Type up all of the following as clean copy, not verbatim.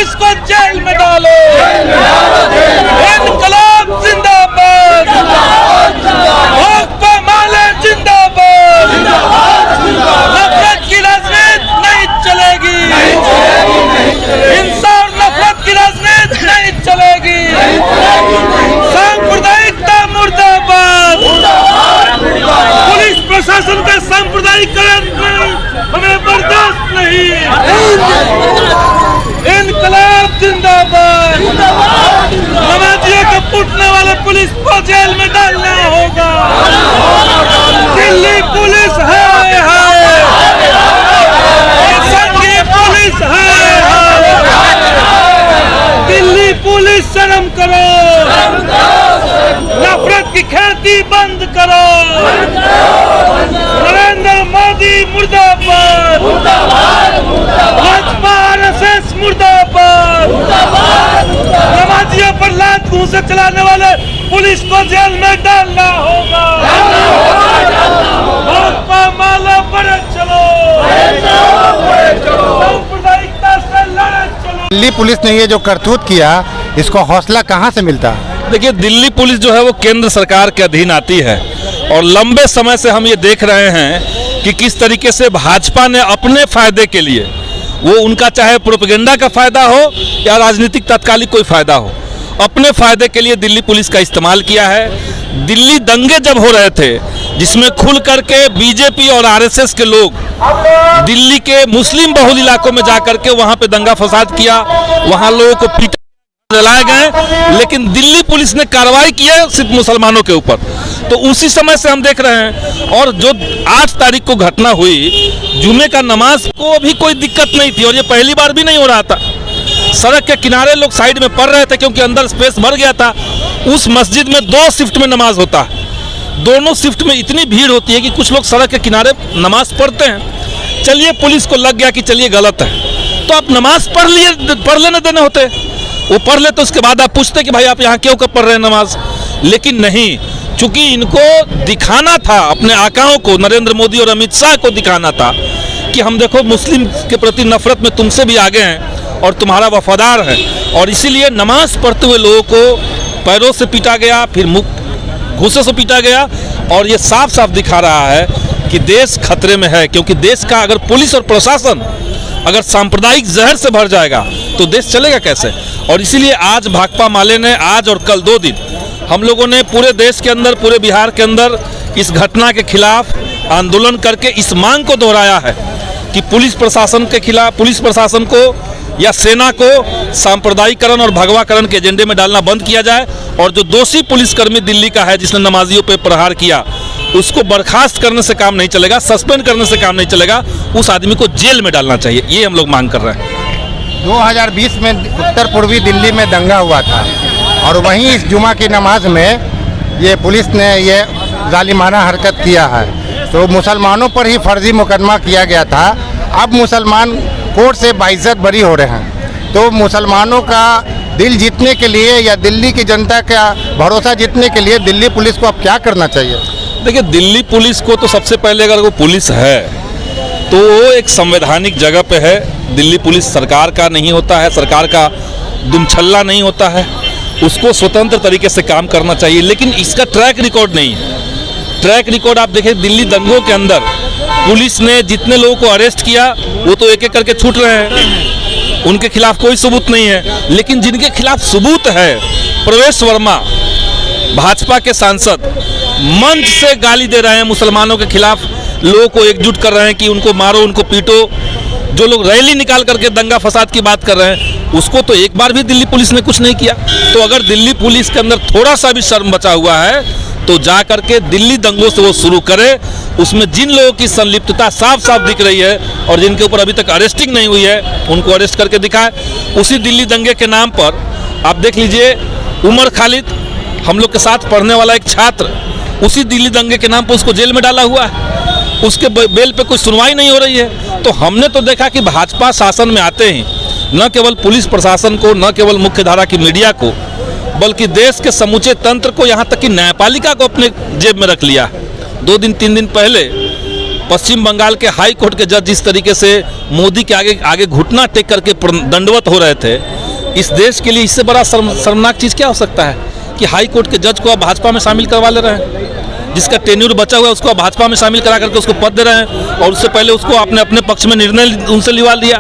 Police को jail में डालो, इनकलाब जिंदाबाद, भाकपा माले जिंदाबाद, नफरत की राजनीति नहीं चलेगी, हिंसा और नफरत की राजनीति नहीं चलेगी, सांप्रदायिकता मुर्दाबाद, पुलिस प्रशासन का सांप्रदायिकरण हमें बर्दाश्त नहीं, इनकलाब जिंदाबाद, नमाजियों को कूटने वाले पुलिस को जेल में डालना होगा, दिल्ली पुलिस हाय हाय, संघीय पुलिस हाय हाय, दिल्ली पुलिस शर्म करो, नफरत की खेती बंद करो, नरेंद्र मोदी मुर्दाबाद, भाजपा आरएसएस मुर्दाबाद, नमाजियों पर लात घूंसे चलाने वाले पुलिस को जेल में डालना होगा, भाजपा माला बढ़े चलो, सांप्रदायिकता से लड़े चलो। दिल्ली पुलिस ने ये जो करतूत किया, इसको हौसला कहाँ से मिलता? देखिए, दिल्ली पुलिस जो है वो केंद्र सरकार के अधीन आती है और लंबे समय से हम ये देख रहे हैं कि किस तरीके से भाजपा ने अपने फायदे के लिए, वो उनका चाहे प्रोपेगेंडा का फायदा हो या राजनीतिक तात्कालिक कोई फायदा हो, अपने फायदे के लिए दिल्ली पुलिस का इस्तेमाल किया है। दिल्ली दंगे जब हो रहे थे, जिसमें खुल करके बीजेपी और आरएसएस के लोग दिल्ली के मुस्लिम बहुल इलाकों में जाकर के वहां पे दंगा फसाद किया, वहां लोगों को पीटा जलाए गए, लेकिन दिल्ली पुलिस ने कार्रवाई की है सिर्फ मुसलमानों के ऊपर। तो उसी समय से हम देख रहे हैं, और जो 8 तारीख को घटना हुई, जुमे का नमाज को भी कोई दिक्कत नहीं थी, और ये पहली बार भी नहीं हो रहा था। सड़क के किनारे लोग साइड में पढ़ रहे थे क्योंकि अंदर स्पेस भर गया था। उस मस्जिद में 2 शिफ्ट में नमाज होता है, दोनों शिफ्ट में इतनी भीड़ होती है कि कुछ लोग सड़क के किनारे नमाज पढ़ते हैं। चलिए, पुलिस को लग गया कि चलिए गलत है, तो आप नमाज पढ़ लेने देने होते, वो पढ़ ले तो उसके बाद आप पूछते कि भाई आप यहाँ क्यों कब पढ़ रहे हैं नमाज। लेकिन नहीं, चूंकि इनको दिखाना था अपने आकाओं को, नरेंद्र मोदी और अमित शाह को दिखाना था कि हम देखो मुस्लिम के प्रति नफरत में तुमसे भी आगे हैं और तुम्हारा वफादार है, और इसीलिए नमाज पढ़ते हुए लोगों को पैरों से पीटा गया, फिर मुख घूसे से पीटा गया। और ये साफ साफ दिखा रहा है कि देश खतरे में है, क्योंकि देश का अगर पुलिस और प्रशासन अगर सांप्रदायिक जहर से भर जाएगा तो देश चलेगा कैसे। और इसीलिए आज भाकपा माले ने आज और कल 2 दिन हम लोगों ने पूरे देश के अंदर, पूरे बिहार के अंदर इस घटना के खिलाफ आंदोलन करके इस मांग को दोहराया है कि पुलिस प्रशासन के खिलाफ, पुलिस प्रशासन को या सेना को सांप्रदायिकरण और भगवाकरण के एजेंडे में डालना बंद किया जाए, और जो दोषी पुलिसकर्मी दिल्ली का है जिसने नमाजियों पर प्रहार किया, उसको बर्खास्त करने से काम नहीं चलेगा, सस्पेंड करने से काम नहीं चलेगा, उस आदमी को जेल में डालना चाहिए। ये हम लोग मांग कर रहे हैं। 2020 में उत्तर पूर्वी दिल्ली में दंगा हुआ था, और वहीं इस जुमा की नमाज में ये पुलिस ने ये जालिमाना हरकत किया है, तो मुसलमानों पर ही फर्जी मुकदमा किया गया था। अब मुसलमान कोर्ट से बाइज्जत बरी हो रहे हैं, तो मुसलमानों का दिल जीतने के लिए या दिल्ली की जनता का भरोसा जीतने के लिए दिल्ली पुलिस को अब क्या करना चाहिए? देखिए, दिल्ली पुलिस को तो सबसे पहले, अगर वो पुलिस है तो वो एक संवैधानिक जगह पे है। दिल्ली पुलिस सरकार का नहीं होता है, सरकार का दुमछल्ला नहीं होता है, उसको स्वतंत्र तरीके से काम करना चाहिए। लेकिन इसका ट्रैक रिकॉर्ड नहीं है। ट्रैक रिकॉर्ड आप देखें, दिल्ली दंगों के अंदर पुलिस ने जितने लोगों को अरेस्ट किया वो तो एक एक करके छूट रहे हैं, उनके खिलाफ कोई सबूत नहीं है। लेकिन जिनके खिलाफ सबूत है, प्रवेश वर्मा भाजपा के सांसद मंच से गाली दे रहे हैं मुसलमानों के खिलाफ, लोगों को एकजुट कर रहे हैं कि उनको मारो, उनको पीटो। जो लोग रैली निकाल करके दंगा फसाद की बात कर रहे हैं, उसको तो एक बार भी दिल्ली पुलिस ने कुछ नहीं किया। तो अगर दिल्ली पुलिस के अंदर थोड़ा सा भी शर्म बचा हुआ है तो जा करके दिल्ली दंगों से वो शुरू करे। उसमें जिन लोगों की संलिप्तता साफ साफ दिख रही है और जिनके ऊपर अभी तक अरेस्टिंग नहीं हुई है, उनको अरेस्ट करके दिखाए। उसी दिल्ली दंगे के नाम पर आप देख लीजिए, उमर खालिद हम लोग के साथ पढ़ने वाला एक छात्र, उसी दिल्ली दंगे के नाम पर उसको जेल में डाला हुआ है, उसके बेल पे कोई सुनवाई नहीं हो रही है। तो हमने तो देखा कि भाजपा शासन में आते ही न केवल पुलिस प्रशासन को, न केवल मुख्य धारा की मीडिया को, बल्कि देश के समूचे तंत्र को, यहाँ तक कि न्यायपालिका को अपने जेब में रख लिया। 2 दिन 3 दिन पहले पश्चिम बंगाल के हाई कोर्ट के जज जिस तरीके से मोदी के आगे आगे घुटना टेक करके दंडवत हो रहे थे, इस देश के लिए इससे बड़ा शर्मनाक चीज़ क्या हो सकता है कि हाई कोर्ट के जज को आप भाजपा में शामिल करवा ले रहे हैं, जिसका टेन्यूर बचा हुआ है उसको आप भाजपा में शामिल करा करके उसको पद दे रहे हैं, और उससे पहले उसको आपने अपने पक्ष में निर्णय उनसे लिवा लिया।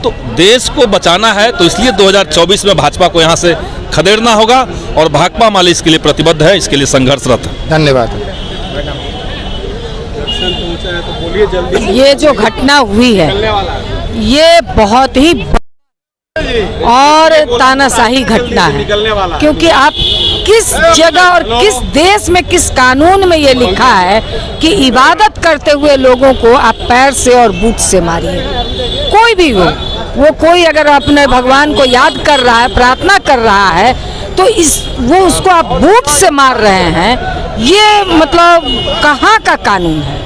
तो देश को बचाना है तो इसलिए 2024 में भाजपा को यहाँ से खदेड़ना होगा, और भाकपा माले इसके लिए प्रतिबद्ध है, इसके लिए संघर्षरत है। धन्यवाद। ये जो घटना हुई है ये बहुत ही और तानाशाही घटना है, क्योंकि आप किस जगह और किस देश में किस कानून में ये लिखा है कि इबादत करते हुए लोगों को आप पैर से और बूट से मारिए। कोई भी हो, वो कोई अगर अपने भगवान को याद कर रहा है, प्रार्थना कर रहा है, तो वो उसको आप बूट से मार रहे हैं, ये मतलब कहाँ का कानून है?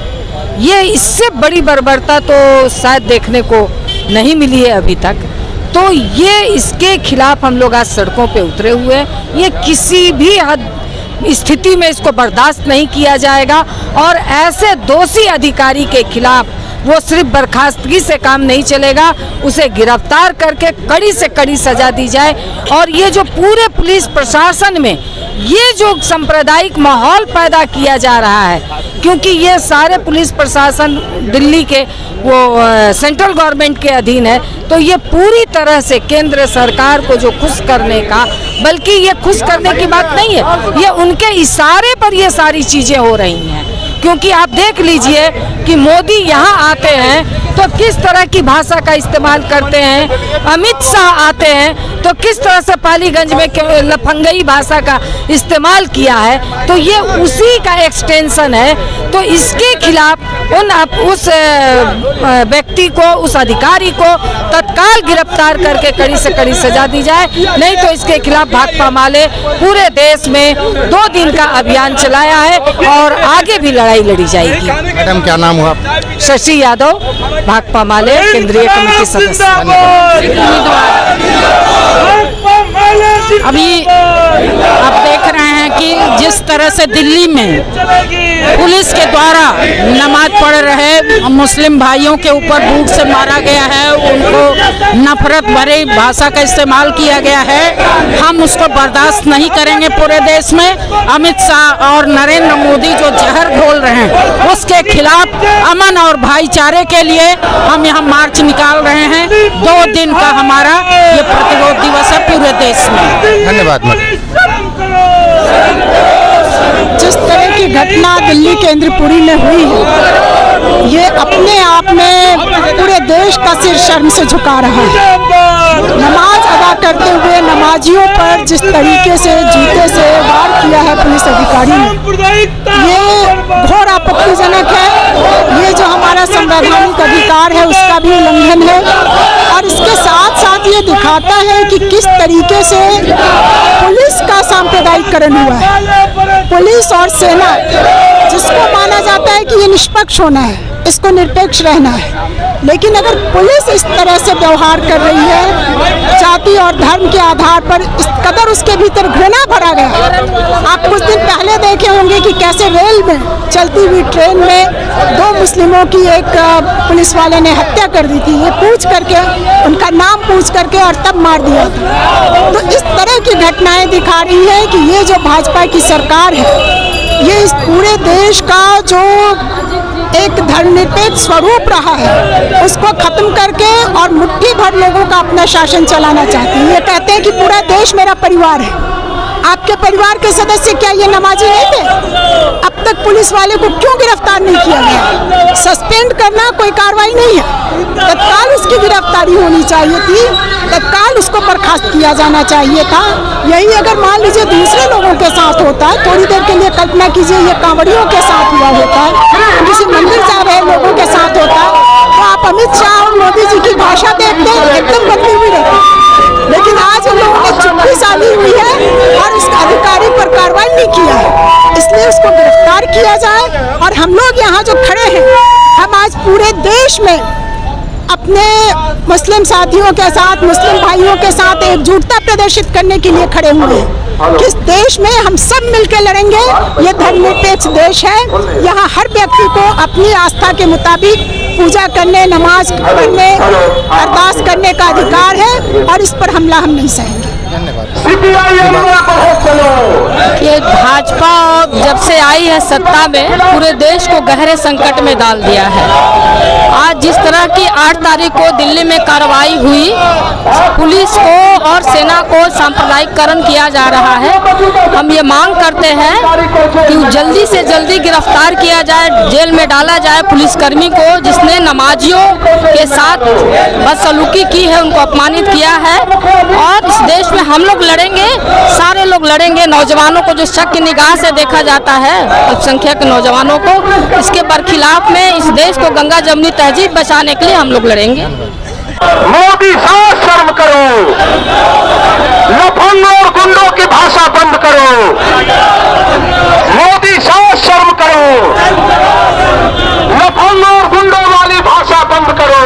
ये इससे बड़ी बर्बरता तो शायद देखने को नहीं मिली है अभी तक। तो ये इसके खिलाफ हम लोग आज सड़कों पे उतरे हुए हैं। ये किसी भी हद स्थिति में इसको बर्दाश्त नहीं किया जाएगा, और ऐसे दोषी अधिकारी के खिलाफ वो सिर्फ बर्खास्तगी से काम नहीं चलेगा, उसे गिरफ्तार करके कड़ी से कड़ी सजा दी जाए। और ये जो पूरे पुलिस प्रशासन में ये जो सांप्रदायिक माहौल पैदा किया जा रहा है, क्योंकि ये सारे पुलिस प्रशासन दिल्ली के वो सेंट्रल गवर्नमेंट के अधीन है, तो ये पूरी तरह से केंद्र सरकार को जो खुश करने का, बल्कि ये खुश करने की बात नहीं है, ये उनके इशारे पर ये सारी चीज़ें हो रही हैं। क्योंकि आप देख लीजिए कि मोदी यहाँ आते हैं तो किस तरह की भाषा का इस्तेमाल करते हैं, अमित शाह आते हैं तो किस तरह से पालीगंज में लफंगई भाषा का इस्तेमाल किया है, तो ये उसी का एक्सटेंशन है। तो इसके खिलाफ उस व्यक्ति को, उस अधिकारी को तत्काल गिरफ्तार करके कड़ी से कड़ी सजा दी जाए, नहीं तो इसके खिलाफ भाकपा माले पूरे देश में 2 दिन का अभियान चलाया है और आगे भी लड़ाई लड़ी जाएगी। मैडम क्या नाम हुआ? शशि यादव, भाकपा माले केंद्रीय कमेटी सदस्य। अभी आप देख रहे हैं कि जिस तरह से दिल्ली में पुलिस के द्वारा नमाज पढ़ रहे मुस्लिम भाइयों के ऊपर बूट से मारा गया है, उनको नफरत भरी भाषा का इस्तेमाल किया गया है, हम उसको बर्दाश्त नहीं करेंगे। पूरे देश में अमित शाह और नरेंद्र मोदी जो जहर घोल रहे हैं उसके खिलाफ अमन और भाईचारे के लिए हम यहाँ मार्च निकाल रहे हैं। 2 दिन का हमारा ये प्रतिरोध दिवस है पूरे देश में। धन्यवाद। जिस तरह की घटना दिल्ली के इंद्रपुरी में हुई है, ये अपने आप में पूरे देश का सिर शर्म से झुका रहा है। नमाज अदा करते हुए नमाजियों पर जिस तरीके से जूते से वार किया है पुलिस अधिकारी ने, ये घोर आपत्तिजनक है। ये जो हमारा संवैधानिक अधिकार है उसका भी उल्लंघन है, और इसके साथ साथ ये दिखाता है कि किस तरीके से पुलिस का सांप्रदायिकरण हुआ है। पुलिस और सेना, जिसको माना जाता है कि ये निष्पक्ष होना है, इसको निरपेक्ष रहना है, लेकिन अगर पुलिस इस तरह से व्यवहार कर रही है, जाति और धर्म के आधार पर इस कदर उसके भीतर घृणा भरा गया। आप कुछ दिन पहले देखे होंगे कि कैसे रेल में चलती हुई ट्रेन में 2 मुस्लिमों की एक पुलिस वाले ने हत्या कर दी थी, ये पूछ करके, उनका नाम पूछ करके, और तब मार दिया था। तो इस तरह की घटनाएं दिखा रही है कि ये जो भाजपा की सरकार है, ये इस पूरे देश का जो एक धर्मनिरपेक्ष स्वरूप रहा है उसको खत्म करके और मुट्ठी भर लोगों का अपना शासन चलाना चाहती है। ये कहते हैं कि पूरा देश मेरा परिवार है। आपके परिवार के सदस्य क्या ये नमाजी नहीं थे? अब तक पुलिस वाले को क्यों गिरफ्तार नहीं किया गया? सस्पेंड करना कोई कार्रवाई नहीं है, तत्काल उसकी गिरफ्तारी होनी चाहिए थी, तत्काल उसको बर्खास्त किया जाना चाहिए था। यही अगर मान लीजिए दूसरे लोगों के साथ होता है, थोड़ी देर के लिए कल्पना कीजिए ये कांवड़ियों के साथ हुआ होता है, किसी मंदिर जा रहे लोगों के साथ होता है, तो आप अमित शाह और मोदी जी की भाषा देखते हैं एकदम बदली हुई रहती। लेकिन आज उन लोगों ने चुप्पी साधी हुई है और इस अधिकारी पर कार्रवाई नहीं किया है, इसलिए उसको गिरफ्तार किया जाए। और हम लोग यहाँ जो खड़े हैं, हम आज पूरे देश में अपने मुस्लिम साथियों के साथ, मुस्लिम भाइयों के साथ एकजुटता प्रदर्शित करने के लिए खड़े हुए हैं। किस देश में हम सब मिलकर लड़ेंगे। ये धर्मनिरपेक्ष देश है, यहाँ हर व्यक्ति को अपनी आस्था के मुताबिक पूजा करने, नमाज पढ़ने, अरदास करने का अधिकार है और इस पर हमला हम नहीं सहेंगे। कि भाजपा जब से आई है सत्ता में पूरे देश को गहरे संकट में डाल दिया है। आज जिस तरह की 8 तारीख को दिल्ली में कार्रवाई हुई, पुलिस को और सेना को सांप्रदायिकरण किया जा रहा है। हम ये मांग करते हैं कि जल्दी से जल्दी गिरफ्तार किया जाए, जेल में डाला जाए पुलिसकर्मी को जिसने नमाजियों के साथ बदसलूकी की है, उनको अपमानित किया है। और इस देश में हम लोग लड़ेंगे, सारे लोग लड़ेंगे। नौजवानों को जो शक की निगाह से देखा जाता है, अल्पसंख्यक नौजवानों को, इसके बरखिलाफ में इस देश को गंगा जमुनी तहजीब बचाने के लिए हम लोग लड़ेंगे। मोदी साहब शर्म करो, लफंग और गुंडों की भाषा बंद करो। मोदी साहब शर्म करो, लफंग और गुंडों वाली भाषा बंद करो।